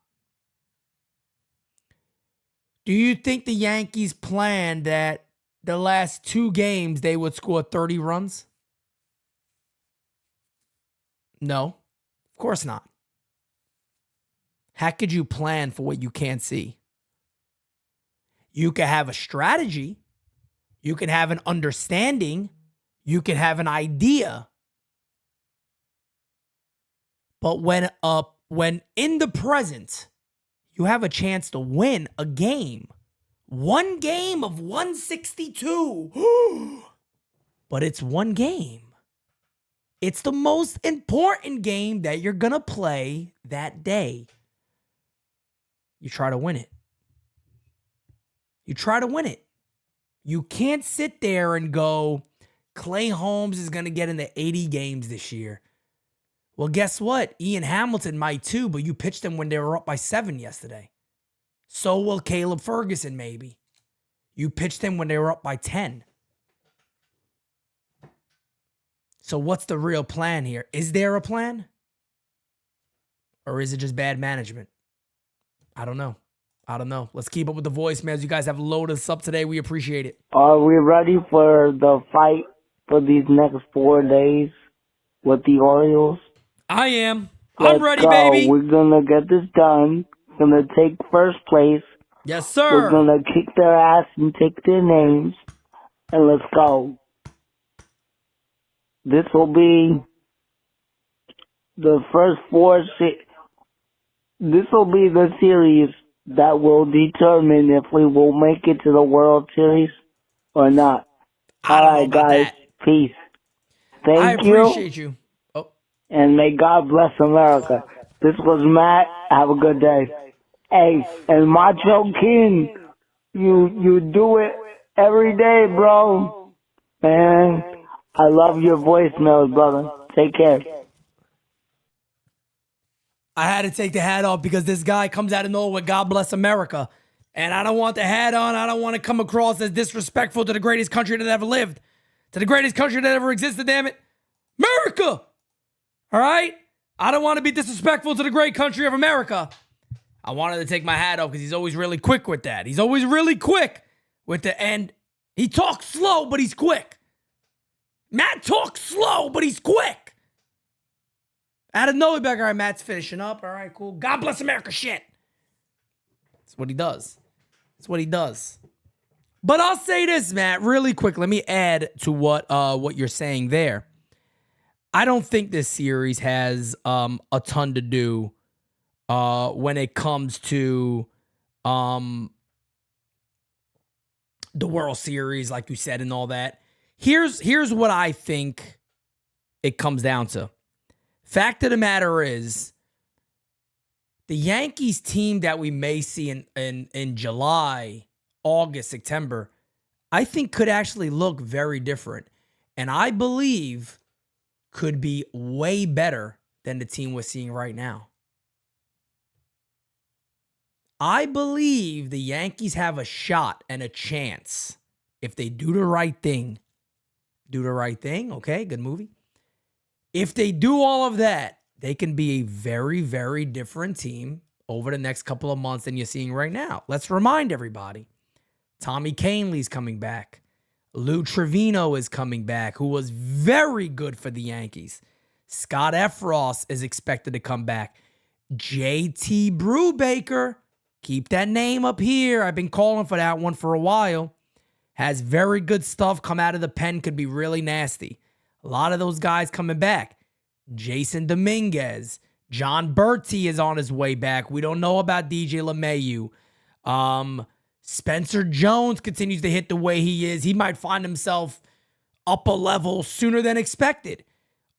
Do you think the Yankees planned that the last 2 games they would score 30 runs? No, of course not. How could you plan for what you can't see? You could have a strategy. You can have an understanding. You can have an idea. But when in the present, you have a chance to win a game. 1 game of 162. But it's 1 game. It's the most important game that you're going to play that day. You try to win it. You try to win it. You can't sit there and go, Clay Holmes is going to get into 80 games this year. Well, guess what? Ian Hamilton might too, but you pitched them when they were up by 7 yesterday. So will Caleb Ferguson maybe. You pitched them when they were up by 10. So what's the real plan here? Is there a plan? Or is it just bad management? I don't know. Let's keep up with the voicemails. You guys have loaded us up today. We appreciate it. Are we ready for the fight for these next 4 days with the Orioles? I am. Let's I'm ready, go. baby. We're gonna get this done. Gonna take first place. Yes, sir. We're gonna kick their ass and take their names, and let's go. This will be the first four. This will be the series that will determine if we will make it to the World Series or not. I don't know about guys. that. Peace. I Thank you. appreciate you. Oh. And may God bless America. This was Matt. Have a good day. Hey, and Macho King, you do it every day, bro. Man, I love your voicemails, brother. Take care. I had to take the hat off because this guy comes out of nowhere with God bless America. And I don't want the hat on. I don't want to come across as disrespectful to the greatest country that ever lived. To the greatest country that ever existed, damn it. America! All right? I don't want to be disrespectful to the great country of America. I wanted to take my hat off because he's always really quick with that. He's always really quick with the end. He talks slow, but he's quick. Matt talks slow, but he's quick. Out of nowhere, back, all right, Matt's finishing up. All right, cool. God bless America shit. That's what he does. That's what he does. But I'll say this, Matt, really quick. Let me add to what you're saying there. I don't think this series has a ton to do when it comes to the World Series, like you said, and all that. Here's what I think it comes down to. Fact of the matter is, the Yankees team that we may see in July, August, September, I think could actually look very different. And I believe could be way better than the team we're seeing right now. I believe the Yankees have a shot and a chance if they do the right thing. Do the right thing, okay, good movie. If they do all of that, they can be a very, very different team over the next couple of months than you're seeing right now. Let's remind everybody. Tommy Kahnle's coming back. Lou Trevino is coming back, who was very good for the Yankees. Scott Efros is expected to come back. JT Brubaker, keep that name up here. I've been calling for that one for a while. Has very good stuff come out of the pen, could be really nasty. A lot of those guys coming back. Jason Dominguez. John Berti is on his way back. We don't know about DJ LeMahieu. Spencer Jones continues to hit the way he is. He might find himself up a level sooner than expected.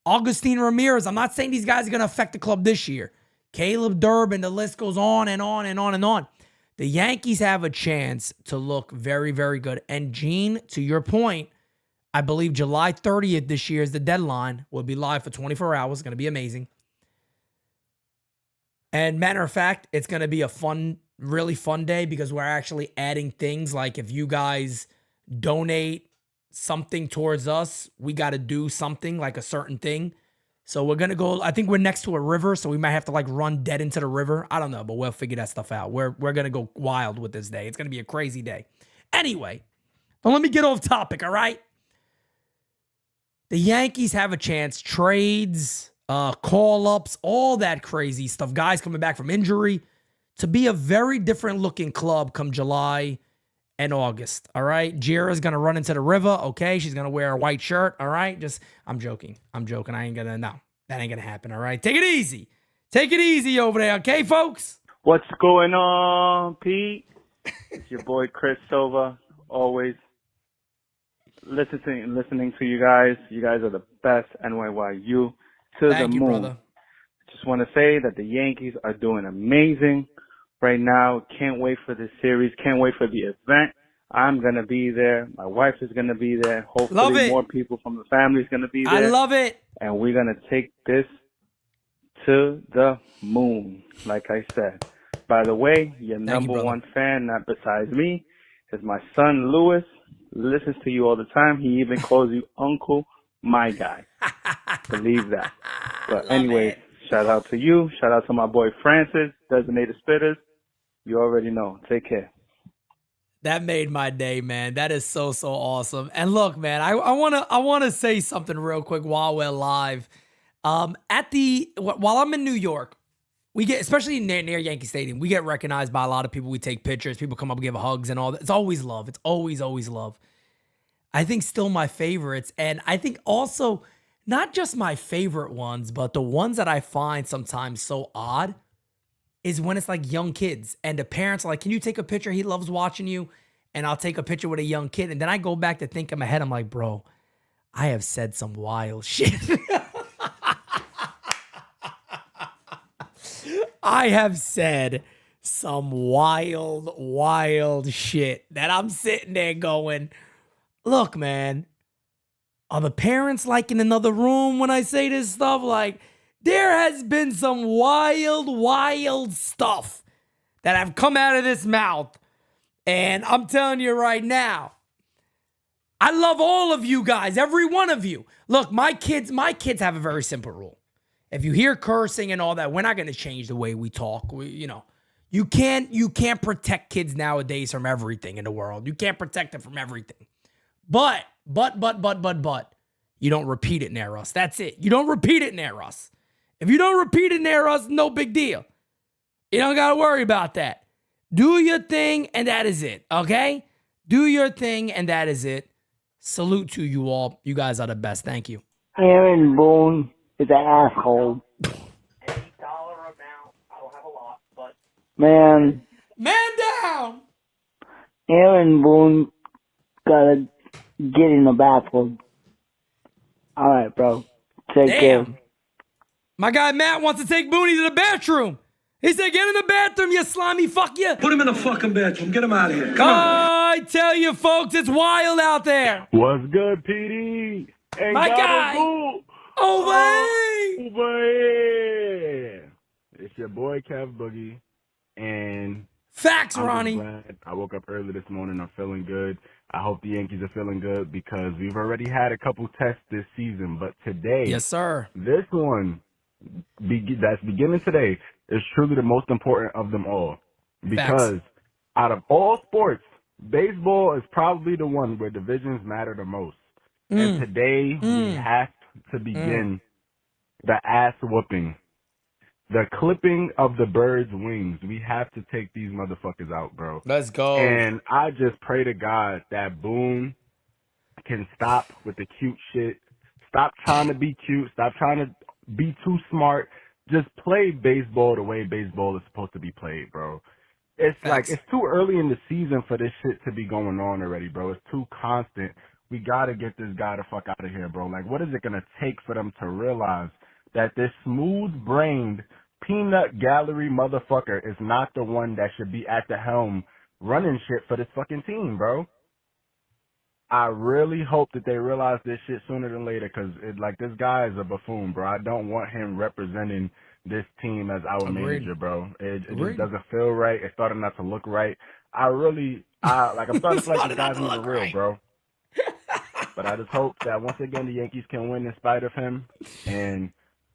Augustine Ramirez. I'm not saying these guys are going to affect the club this year. Caleb Durbin. The list goes on and on and on and on. The Yankees have a chance to look very, very good. And Gene, to your point, I believe July 30th this year is the deadline. We'll be live for 24 hours. It's going to be amazing. And matter of fact, it's going to be a fun, really fun day because we're actually adding things like if you guys donate something towards us, we got to do something like a certain thing. So we're going to go, I think we're next to a river, so we might have to like run dead into the river. I don't know, but we'll figure that stuff out. We're going to go wild with this day. It's going to be a crazy day. Anyway, don't let me get off topic, all right? The Yankees have a chance. Trades, call-ups, all that crazy stuff. Guys coming back from injury to be a very different looking club come July and August. All right. Jira's going to run into the river. Okay. She's going to wear a white shirt. All right. I'm joking. I ain't going to, no, that ain't going to happen. All right. Take it easy. Take it easy over there. Okay, folks? What's going on, Pete? It's your boy, Chris Silva. Always listening to you guys. You guys are the best. NYYU to Thank the you, moon. brother. Just want to say that the Yankees are doing amazing right now. Can't wait for this series. Can't wait for the event. I'm going to be there. My wife is going to be there. Hopefully more people from the family is going to be there. I love it. And we're going to take this to the moon, like I said. By the way, your number one fan, not besides me, is my son, Lewis. Listens to you all the time. He even calls you Uncle My Guy. Believe that. But anyway, shout out to you. Shout out to my boy Francis, Designated Spitters. You already know. Take care. That made my day, man. That is so awesome. And look, man, I wanna say something real quick while we're live. While I'm in New York, we get, especially near Yankee Stadium, we get recognized by a lot of people. We take pictures, people come up, give hugs and all that. It's always love. It's always love. I think still my favorites, and I think also not just my favorite ones, but the ones that I find sometimes so odd is when it's like young kids and the parents are like, can you take a picture? He loves watching you. And I'll take a picture with a young kid. And then I go back to think in my head, I'm like, bro, I have said some wild shit. I have said some wild shit that I'm sitting there going, look, man, are the parents like in another room when I say this stuff? Like, there has been some wild stuff that have come out of this mouth. And I'm telling you right now, I love all of you guys, every one of you. Look, my kids have a very simple rule. If you hear cursing and all that, we're not going to change the way we talk. You can't protect kids nowadays from everything in the world. You can't protect them from everything. But, you don't repeat it near us. That's it. You don't repeat it near us. If you don't repeat it near us, no big deal. You don't got to worry about that. Do your thing, and that is it, okay? Do your thing, and that is it. Salute to you all. You guys are the best. Thank you. Aaron Boone is an asshole. $8 amount. I don't have a lot, but... Man down! Aaron Boone gotta get in the bathroom. All right, bro. Take care. My guy Matt wants to take Booney to the bathroom. He said, get in the bathroom, you slimy fuck you. Put him in the fucking bathroom. Get him out of here. Come on. I tell you, folks, it's wild out there. What's good, PD? Ain't My guy. Over here. It's your boy, Kev Boogie. And facts, I'm Ronnie. Glad I woke up early this morning. I'm feeling good. I hope the Yankees are feeling good because we've already had a couple tests this season. But today, yes, sir, this one that's beginning today is truly the most important of them all. Because out of all sports, baseball is probably the one where divisions matter the most. And today we have to begin the ass whooping. The clipping of the bird's wings. We have to take these motherfuckers out, bro. Let's go. And I just pray to God that Boone can stop with the cute shit. Stop trying to be cute. Stop trying to be too smart. Just play baseball the way baseball is supposed to be played, bro. It's like, it's too early in the season for this shit to be going on already, bro. It's too constant. We got to get this guy the fuck out of here, bro. Like, what is it going to take for them to realize that this smooth-brained peanut gallery motherfucker is not the one that should be at the helm running shit for this fucking team, bro? I really hope that they realize this shit sooner than later because, this guy is a buffoon, bro. I don't want him representing this team as our manager, bro. It just doesn't feel right. It's starting not to look right. I'm starting to feel like this guy's even real, bro. But I just hope that once again the Yankees can win in spite of him, and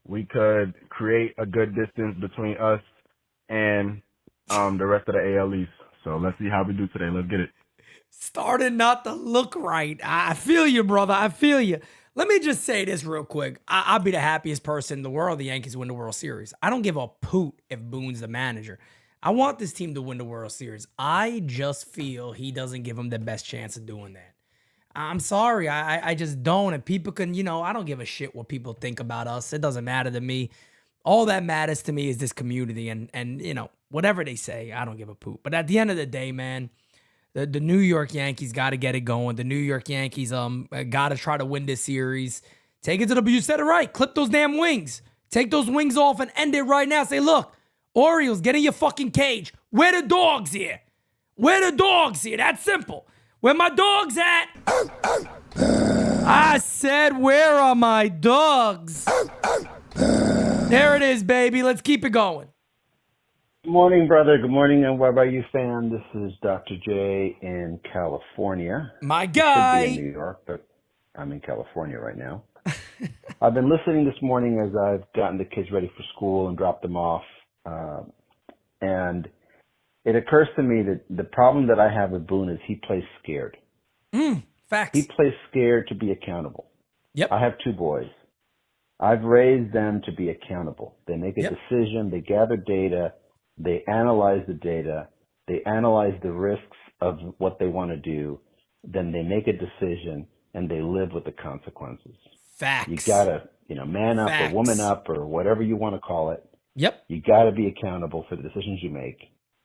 we could create a good distance between us and the rest of the AL East. So let's see how we do today. Let's get it. Starting not to look right. I feel you, brother. I feel you. Let me just say this real quick. I'll be the happiest person in the world. The Yankees win the World Series. I don't give a poot if Boone's the manager. I want this team to win the World Series. I just feel he doesn't give them the best chance of doing that. I'm sorry. I just don't. And people can, I don't give a shit what people think about us. It doesn't matter to me. All that matters to me is this community. And whatever they say, I don't give a poop. But at the end of the day, man, the New York Yankees got to get it going. The New York Yankees got to try to win this series. Take it to you said it right. Clip those damn wings. Take those wings off and end it right now. Say, look, Orioles, get in your fucking cage. Where the dogs here? Where the dogs here? That's simple. Where my dogs at? I said, where are my dogs? There it is, baby. Let's keep it going. Good morning, brother. Good morning, and what about you, fan? This is Dr. J in California. My guy. I could be in New York, but I'm in California right now. I've been listening this morning as I've gotten the kids ready for school and dropped them off. And it occurs to me that the problem that I have with Boone is he plays scared. Facts. He plays scared to be accountable. Yep. I have 2 boys. I've raised them to be accountable. They make a decision. They gather data. They analyze the data. They analyze the risks of what they want to do. Then they make a decision and they live with the consequences. Facts. You gotta, man up Facts. or woman up or whatever you want to call it. Yep. You gotta be accountable for the decisions you make.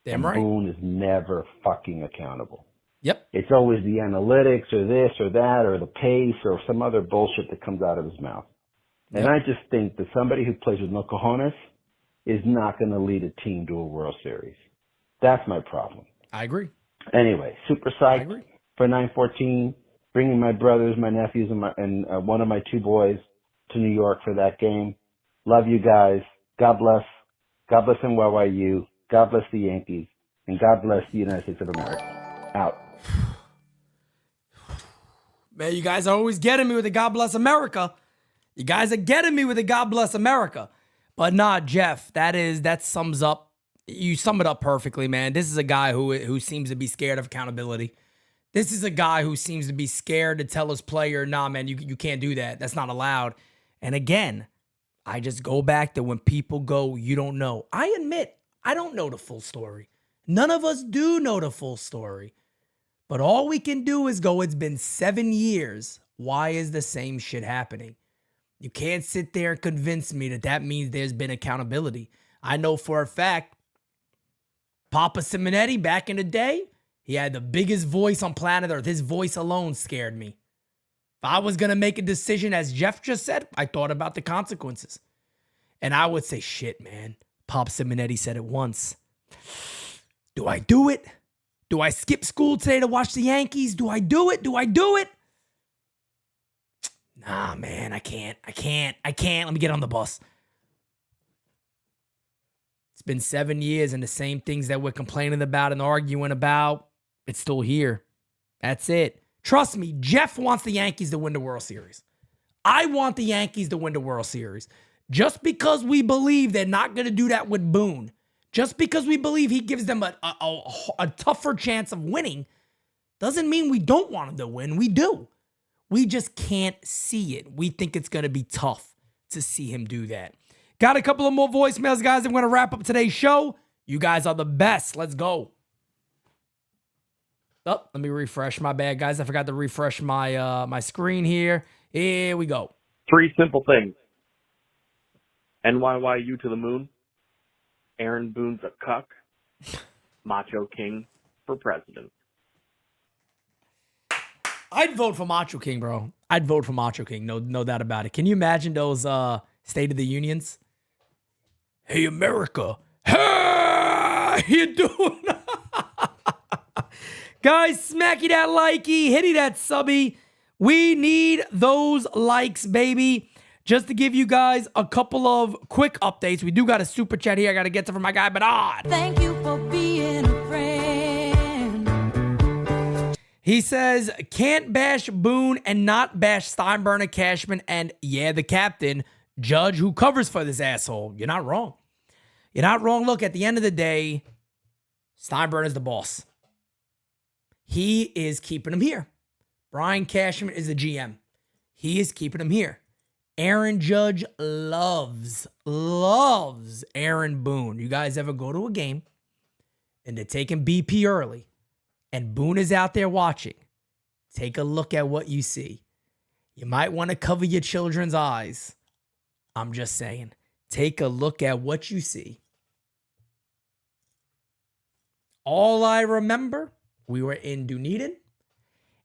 Damn and right. Boone is never fucking accountable. Yep. It's always the analytics or this or that or the pace or some other bullshit that comes out of his mouth. And I just think that somebody who plays with no cojones is not going to lead a team to a World Series. That's my problem. I agree. Anyway, super psyched for 9/14, bringing my brothers, my nephews, and one of my 2 boys to New York for that game. Love you guys. God bless. God bless NYU. God bless the Yankees. And God bless the United States of America. Out. Man, you guys are always getting me with the God bless America. You guys are getting me with the God bless America. But nah, Jeff, that sums up. You sum it up perfectly, man. This is a guy who seems to be scared of accountability. This is a guy who seems to be scared to tell his player, nah, man, you can't do that. That's not allowed. And again, I just go back to when people go, you don't know. I admit, I don't know the full story. None of us do know the full story. But all we can do is go, it's been 7 years. Why is the same shit happening? You can't sit there and convince me that means there's been accountability. I know for a fact, Papa Simonetti back in the day, he had the biggest voice on planet Earth. His voice alone scared me. If I was going to make a decision, as Jeff just said, I thought about the consequences. And I would say, shit, man. Pop Simonetti said it once. Do I do it? Do I skip school today to watch the Yankees? Do I do it? Do I do it? Nah, man, I can't. Let me get on the bus. It's been 7 years and the same things that we're complaining about and arguing about, it's still here. That's it. Trust me, Jeff wants the Yankees to win the World Series. I want the Yankees to win the World Series. Just because we believe they're not going to do that with Boone, just because we believe he gives them a tougher chance of winning, doesn't mean we don't want him to win. We do. We just can't see it. We think it's going to be tough to see him do that. Got a couple of more voicemails, guys. I'm going to wrap up today's show. You guys are the best. Let's go. Oh, let me refresh. My bad, guys. I forgot to refresh my screen here. Here we go. 3 simple things. NYYU to the moon. Aaron Boone's a cuck. Macho King for president. I'd vote for Macho King, bro. I'd vote for Macho King. No doubt about it. Can you imagine those State of the Unions? Hey, America. Hey, how you doing? Guys, smacky that likey, hitty that subby. We need those likes, baby. Just to give you guys a couple of quick updates. We do got a super chat here. I got to get to from my guy, Bernard. Thank you for being a friend. He says, can't bash Boone and not bash Steinbrenner, Cashman, and the captain, Judge, who covers for this asshole. You're not wrong. You're not wrong. Look, at the end of the day, Steinbrenner's the boss. He is keeping him here. Brian Cashman is the GM. He is keeping him here. Aaron Judge loves Aaron Boone. You guys ever go to a game and they're taking BP early and Boone is out there watching? Take a look at what you see. You might want to cover your children's eyes. I'm just saying. Take a look at what you see. All I remember, we were in Dunedin,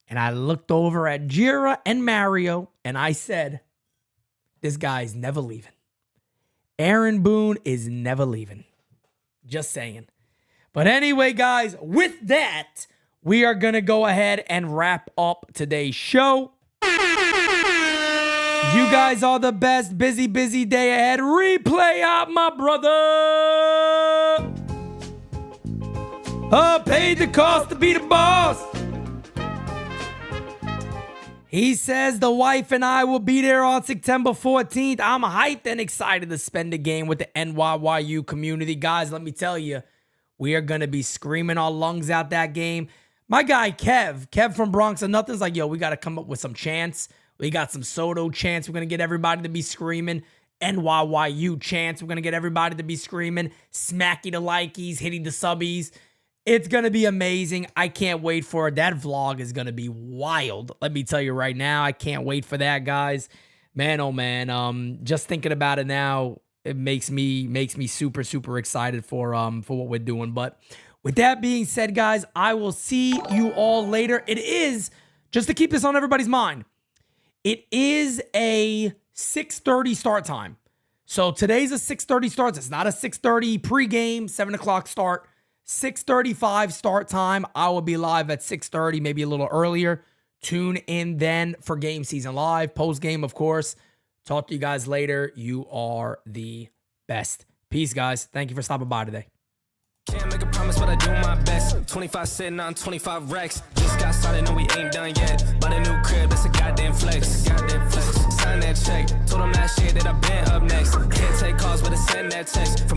and I looked over at Jira and Mario, and I said, this guy's never leaving. Aaron Boone is never leaving. Just saying. But anyway, guys, with that, we are going to go ahead and wrap up today's show. You guys are the best. Busy day ahead. Replay out, my brother. Paid the cost to be the boss. He says the wife and I will be there on September 14th. I'm hyped and excited to spend the game with the NYYU community. Guys, let me tell you, We are going to be screaming our lungs out that game. My guy, Kev from Bronx and Nothing's like, yo, we got to come up with some chants. We got some Soto chants. We're going to get everybody to be screaming. NYYU chants. We're going to get everybody to be screaming. Smacky the likeys, hitting the subbies. It's going to be amazing. I can't wait for it. That vlog is going to be wild. Let me tell you right now. I can't wait for that, guys. Man, oh man. Just thinking about it now, it makes me super, super excited for what we're doing. But with that being said, guys, I will see you all later. It is, just to keep this on everybody's mind, it is a 6:30 start time. So today's a 6:30 start. It's not a 6:30 pregame, 7 o'clock start. 6:35 start time. I will be live at 6:30, maybe a little earlier. Tune in then for Game Season Live. Post game, of course. Talk to you guys later. You are the best. Peace, guys. Thank you for stopping by today. Can't make a promise, but I do my best. 25 sitting on 25 racks. Just got started, no, we ain't done yet. Bought a new crib, that's a goddamn flex. Sign that check. Told them last year that I been up next. Can't take calls, but I send that text.